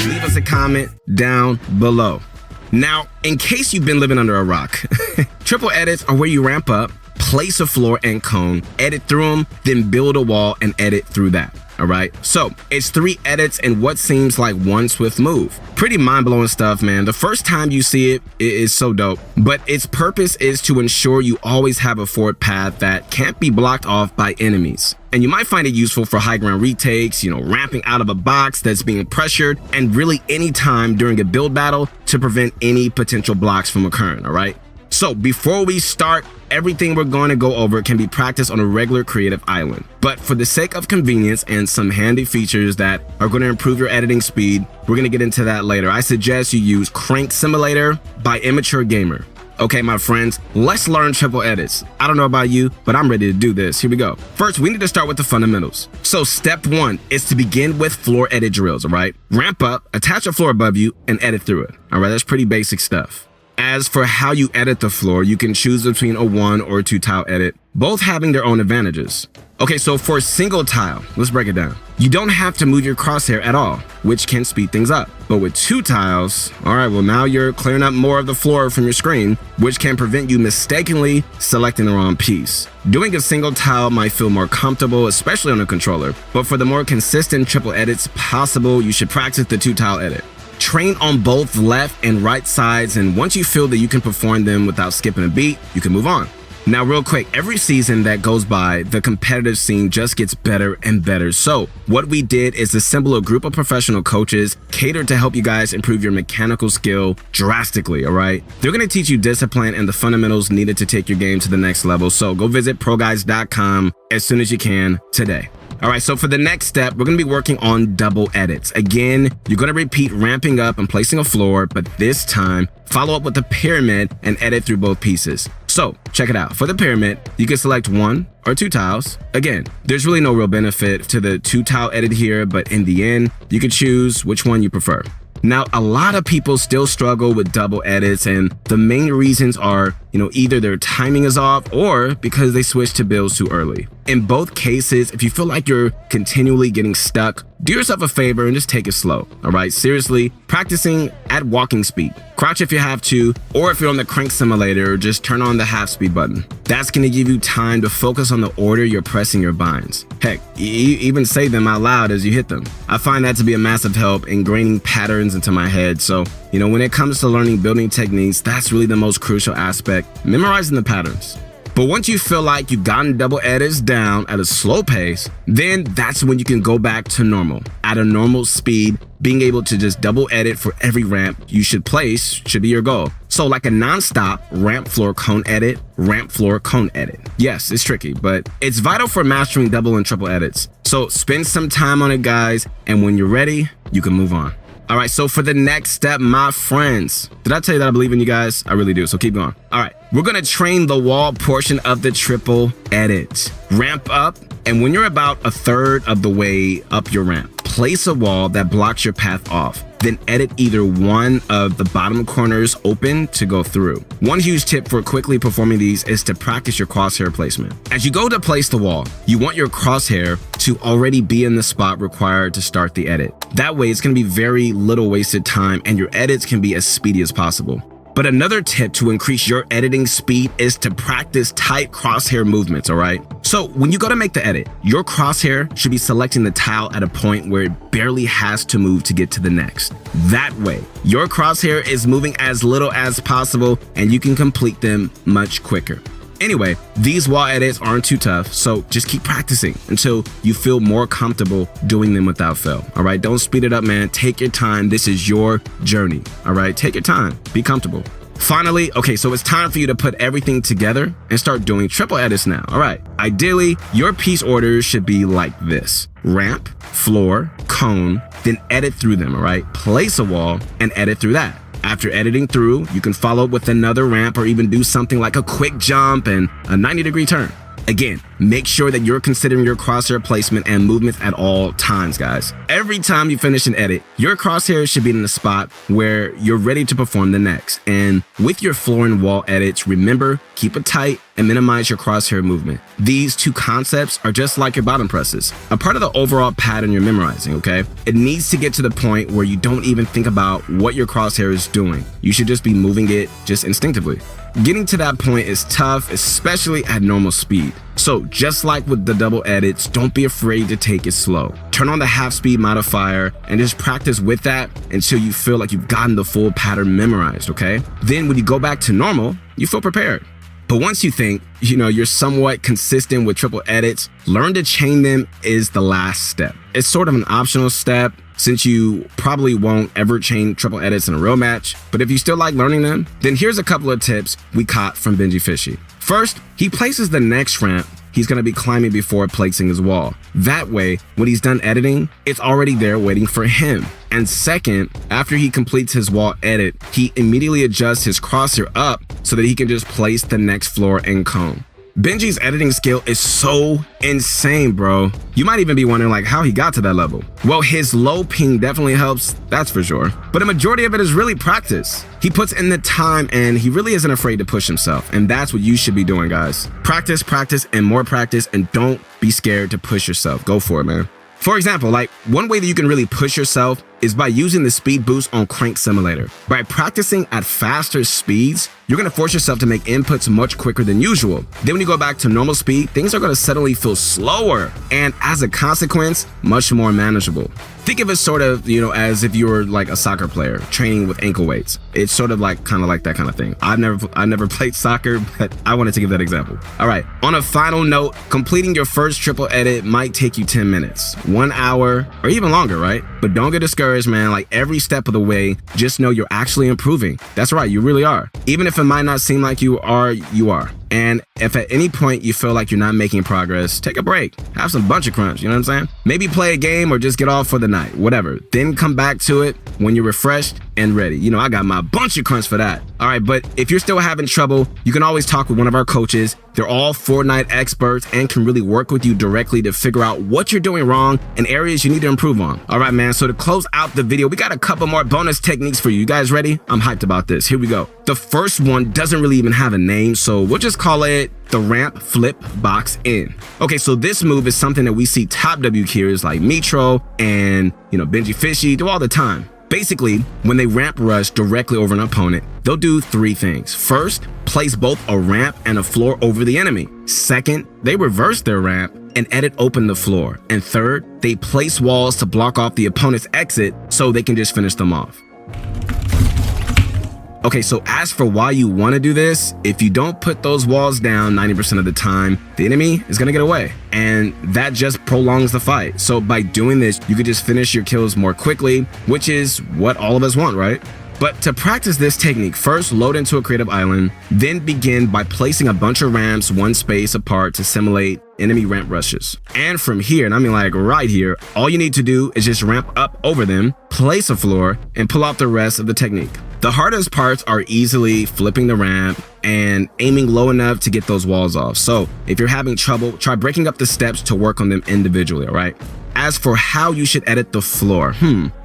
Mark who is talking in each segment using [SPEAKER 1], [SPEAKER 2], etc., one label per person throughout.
[SPEAKER 1] Leave us a comment down below. Now, in case you've been living under a rock, triple edits are where you ramp up, place a floor and cone, edit through them, then build a wall and edit through that. All right, so it's 3 edits in what seems like one swift move. Pretty mind-blowing stuff, man. The first time you see it, it is so dope, but its purpose is to ensure you always have a forward path that can't be blocked off by enemies. And you might find it useful for high ground retakes, ramping out of a box that's being pressured, and really any time during a build battle to prevent any potential blocks from occurring, all right? So before we start, everything we're going to go over can be practiced on a regular creative island. But for the sake of convenience and some handy features that are going to improve your editing speed, we're going to get into that later. I suggest you use Crank Simulator by Immature Gamer. Okay, my friends, let's learn triple edits. I don't know about you, but I'm ready to do this. Here we go. First, we need to start with the fundamentals. So step 1 is to begin with floor edit drills, all right? Ramp up, attach a floor above you, and edit through it. All right, that's pretty basic stuff. As for how you edit the floor, you can choose between a 1 or 2 tile edit, both having their own advantages. Okay, so for single tile, let's break it down. You don't have to move your crosshair at all, which can speed things up. But with 2 tiles, all right, well now you're clearing up more of the floor from your screen, which can prevent you mistakenly selecting the wrong piece. Doing a single tile might feel more comfortable, especially on a controller, but for the more consistent triple edits possible, you should practice the 2 tile edit. Train on both left and right sides, and once you feel that you can perform them without skipping a beat, you can move on. Now, real quick, every season that goes by, the competitive scene just gets better and better. So what we did is assemble a group of professional coaches catered to help you guys improve your mechanical skill drastically, all right? They're going to teach you discipline and the fundamentals needed to take your game to the next level. So go visit proguys.com as soon as you can today. All right, so for the next step, we're going to be working on double edits. Again, you're going to repeat ramping up and placing a floor, but this time, follow up with a pyramid and edit through both pieces. So check it out. For the pyramid, you can select 1 or 2 tiles. Again, there's really no real benefit to the 2 tile edit here, but in the end, you can choose which one you prefer. Now, a lot of people still struggle with double edits, and the main reasons are, either their timing is off or because they switched to builds too early. In both cases, if you feel like you're continually getting stuck, do yourself a favor and just take it slow, all right? Seriously, practicing at walking speed. Crouch if you have to, or if you're on the Crank Simulator, just turn on the half speed button. That's going to give you time to focus on the order you're pressing your binds. Heck, even say them out loud as you hit them. I find that to be a massive help ingraining patterns into my head. So, when it comes to learning building techniques, that's really the most crucial aspect, memorizing the patterns. But once you feel like you've gotten double edits down at a slow pace, then that's when you can go back to normal. At a normal speed, being able to just double edit for every ramp you should place should be your goal. So like a non-stop ramp floor cone edit, ramp floor cone edit. Yes, it's tricky, but it's vital for mastering double and triple edits. So spend some time on it, guys, and when you're ready, you can move on. All right, so for the next step, my friends, did I tell you that I believe in you guys? I really do, so keep going. All right, we're gonna train the wall portion of the triple edit. Ramp up, and when you're about 1/3 of the way up your ramp, place a wall that blocks your path off. Then edit either one of the bottom corners open to go through. One huge tip for quickly performing these is to practice your crosshair placement. As you go to place the wall, you want your crosshair to already be in the spot required to start the edit. That way, it's going to be very little wasted time and your edits can be as speedy as possible. But another tip to increase your editing speed is to practice tight crosshair movements, all right? So when you go to make the edit, your crosshair should be selecting the tile at a point where it barely has to move to get to the next. That way, your crosshair is moving as little as possible and you can complete them much quicker. Anyway, these wall edits aren't too tough, so just keep practicing until you feel more comfortable doing them without fail, all right? Don't speed it up, man. Take your time. This is your journey, all right? Take your time. Be comfortable. Finally, okay, so it's time for you to put everything together and start doing triple edits now, all right? Ideally, your piece orders should be like this. Ramp, floor, cone, then edit through them, all right? Place a wall and edit through that. After editing through, you can follow up with another ramp or even do something like a quick jump and a 90-degree turn. Again, make sure that you're considering your crosshair placement and movements at all times, guys. Every time you finish an edit, your crosshair should be in the spot where you're ready to perform the next. And with your floor and wall edits, remember, keep it tight and minimize your crosshair movement. These two concepts are just like your bottom presses, a part of the overall pattern you're memorizing, okay? It needs to get to the point where you don't even think about what your crosshair is doing. You should just be moving it just instinctively. Getting to that point is tough, especially at normal speed. So just like with the double edits, don't be afraid to take it slow. Turn on the half speed modifier and just practice with that until you feel like you've gotten the full pattern memorized, okay? Then when you go back to normal, you feel prepared. But once you think, you're somewhat consistent with triple edits, learn to chain them is the last step. It's sort of an optional step since you probably won't ever chain triple edits in a real match. But if you still like learning them, then here's a couple of tips we caught from Benji Fishy. First, he places the next ramp he's going to be climbing before placing his wall. That way, when he's done editing, it's already there waiting for him. And second, after he completes his wall edit, he immediately adjusts his crosshair up so that he can just place the next floor and cone. Benji's editing skill is so insane, bro. You might even be wondering like how he got to that level. Well, his low ping definitely helps, that's for sure. But a majority of it is really practice. He puts in the time and he really isn't afraid to push himself. And that's what you should be doing, guys. Practice, practice, and more practice, and don't be scared to push yourself. Go for it, man. For example, like one way that you can really push yourself is by using the speed boost on Crank Simulator. By practicing at faster speeds, you're gonna force yourself to make inputs much quicker than usual. Then when you go back to normal speed, things are gonna suddenly feel slower and as a consequence, much more manageable. Think of it sort of, as if you were like a soccer player training with ankle weights. It's sort of like kind of like that kind of thing. I never played soccer, but I wanted to give that example. All right, on a final note, completing your first triple edit might take you 10 minutes, 1 hour, or even longer, right? But don't get discouraged, man. Like every step of the way, just know you're actually improving. That's right, you really are. Even if it might not seem like you are, you are. And if at any point you feel like you're not making progress, take a break. Have some bunch of crunch, you know what I'm saying? Maybe play a game or just get off for the night, whatever. Then come back to it when you're refreshed and ready. I got my bunch of crunch for that. All right, but if you're still having trouble, you can always talk with one of our coaches. They're all Fortnite experts and can really work with you directly to figure out what you're doing wrong and areas you need to improve on. All right, man, so to close out the video, we got a couple more bonus techniques for you. You guys ready? I'm hyped about this. Here we go. The first one doesn't really even have a name, so we'll just call it the ramp flip box in. Okay, so this move is something that we see top W tiers like Metro and, Benji Fishy do all the time. Basically, when they ramp rush directly over an opponent, they'll do 3 things. First, place both a ramp and a floor over the enemy. Second, they reverse their ramp and edit open the floor. And third, they place walls to block off the opponent's exit so they can just finish them off. Okay, so as for why you want to do this, if you don't put those walls down 90% of the time, the enemy is going to get away. And that just prolongs the fight. So by doing this, you could just finish your kills more quickly, which is what all of us want, right? But to practice this technique, first load into a creative island, then begin by placing a bunch of ramps one space apart to simulate enemy ramp rushes. And from here, and I mean like right here, all you need to do is just ramp up over them, place a floor, and pull off the rest of the technique. The hardest parts are easily flipping the ramp and aiming low enough to get those walls off. So if you're having trouble, try breaking up the steps to work on them individually, all right? As for how you should edit the floor,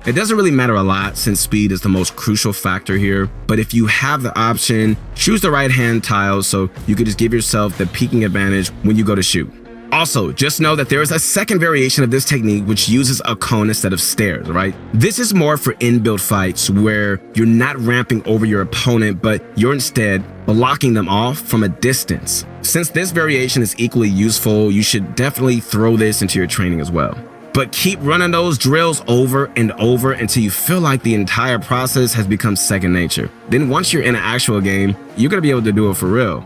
[SPEAKER 1] it doesn't really matter a lot since speed is the most crucial factor here. But if you have the option, choose the right hand tiles so you can just give yourself the peaking advantage when you go to shoot. Also, just know that there is a second variation of this technique which uses a cone instead of stairs, right? This is more for in-build fights where you're not ramping over your opponent, but you're instead blocking them off from a distance. Since this variation is equally useful, you should definitely throw this into your training as well. But keep running those drills over and over until you feel like the entire process has become second nature. Then once you're in an actual game, you're gonna be able to do it for real.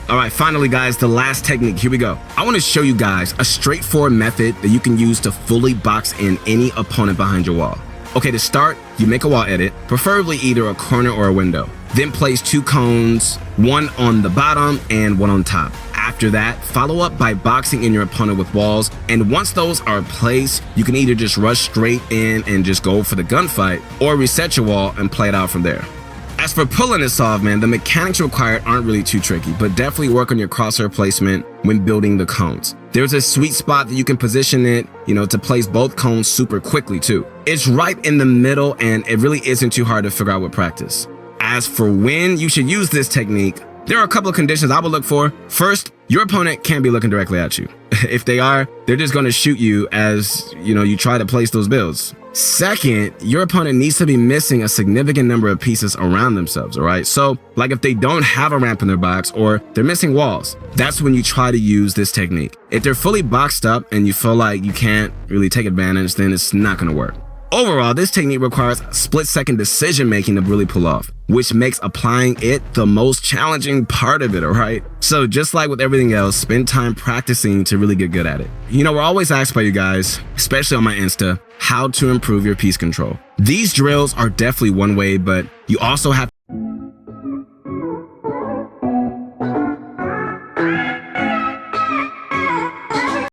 [SPEAKER 1] All right, finally guys, the last technique, here we go. I wanna show you guys a straightforward method that you can use to fully box in any opponent behind your wall. Okay, to start, you make a wall edit, preferably either a corner or a window. Then place 2 cones, one on the bottom and one on top. After that, follow up by boxing in your opponent with walls, and once those are placed, you can either just rush straight in and just go for the gunfight, or reset your wall and play it out from there. As for pulling this off, man, the mechanics required aren't really too tricky, but definitely work on your crosshair placement when building the cones. There's a sweet spot that you can position it, to place both cones super quickly too. It's right in the middle, and it really isn't too hard to figure out with practice. As for when you should use this technique, there are a couple of conditions I would look for. First, your opponent can't be looking directly at you. If they are, they're just going to shoot you as, you try to place those builds. Second, your opponent needs to be missing a significant number of pieces around themselves, all right? So, like if they don't have a ramp in their box or they're missing walls, that's when you try to use this technique. If they're fully boxed up and you feel like you can't really take advantage, then it's not going to work. Overall, this technique requires split-second decision-making to really pull off, which makes applying it the most challenging part of it, all right? So just like with everything else, spend time practicing to really get good at it. We're always asked by you guys, especially on my Insta, how to improve your piece control. These drills are definitely one way, but you also have